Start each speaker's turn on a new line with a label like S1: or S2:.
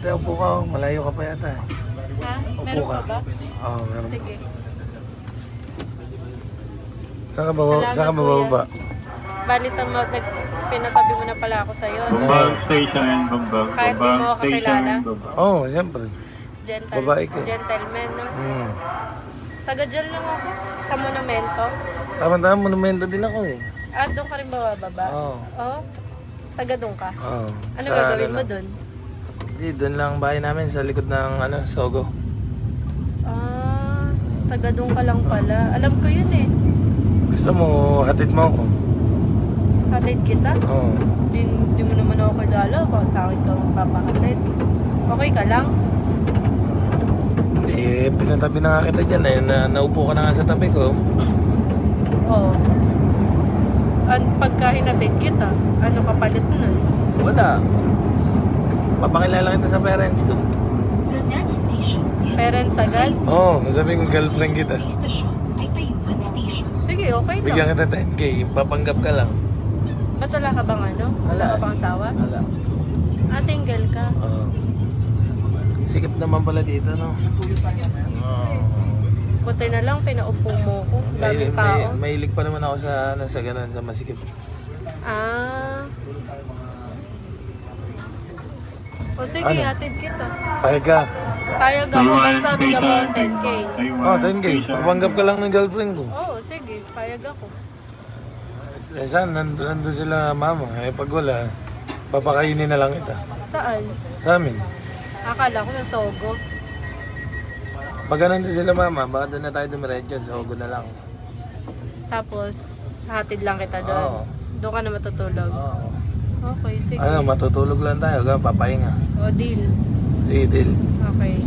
S1: Te, upo ka. Malayo ka pa yata.
S2: Ha?
S1: Upo
S2: Meron
S1: ka.
S2: pa ba?
S1: Oo, meron.
S2: Sige.
S1: Saan ka bababa?
S2: Balit ang pinatabi mo na pala ako sa'yo. No?
S3: Bumbag Station and Bumbag.
S2: Kahit di mo ako kakilala.
S1: Oo, oh, siyempre. Babae ka.
S2: Gentleman, no?
S1: Hmm.
S2: Taga dyan lang ako. Sa monumento.
S1: Tama-tama, monumento din ako eh.
S2: Ah, doon ka rin bababa?
S1: Oo.
S2: Oo? Taga doon ka?
S1: Oo.
S2: Ano
S1: Sa
S2: gagawin mo
S1: lang.
S2: doon?
S1: Hindi, doon lang ang bahay namin sa likod ng Sogo.
S2: Ah, taga doon ka lang pala. Alam ko yun eh.
S1: Gusto mo, hatid mo ako?
S2: Hatid kita?
S1: Oo.
S2: Di mo naman ako kilala. Baka sa akin ka magpapahatid. Okay ka lang?
S1: Hindi, pinatabi na nga kita dyan eh. Naupo ka na nga sa tabi ko.
S2: Oo. Pagka hinatid kita, ano kapalit nun?
S1: Wala. Papakilala kita sa parents ko.
S4: The next station is
S2: Parents agad?
S1: Oo, sabi ko girlfriend kita.
S4: station ay Tayuman Station.
S2: Sige, okay lang.
S1: Bigyan kita 10k, papanggap ka lang.
S2: Ba't wala ka bang ano?
S1: Wala.
S2: Wala ka bang asawa?
S1: Wala.
S2: Ah, single ka?
S1: Oo. Sikip naman pala dito, no? Oo.
S2: Buti na lang, pinaupo mo ko. Daming tao.
S1: Mahilig pa naman ako sa ganun, sa masikip.
S2: Ah. O sige,
S1: Ano?
S2: hatid kita.
S1: Pahig ka.
S2: Payag ako, basta bigyan mo ng 10K.
S1: Oh, 10k. Papanggap ka lang ng girlfriend ko.
S2: Oo, sige, payag ako.
S1: Eh, saan? Nandun sila mama. Eh, pag wala, papakainin na lang kita.
S2: Saan?
S1: Sa amin.
S2: Akala ko sa Sogo.
S1: Pag nandun sila mama, baka doon na tayo dumiretso. Sa Ogo na lang.
S2: Tapos, hatid lang kita
S1: Oo.
S2: doon. Doon ka na matutulog.
S1: Oo.
S2: Okay, sige.
S1: Ano, matutulog lang tayo. Papahinga.
S2: O, deal.
S1: Sige, deal.
S2: Okay.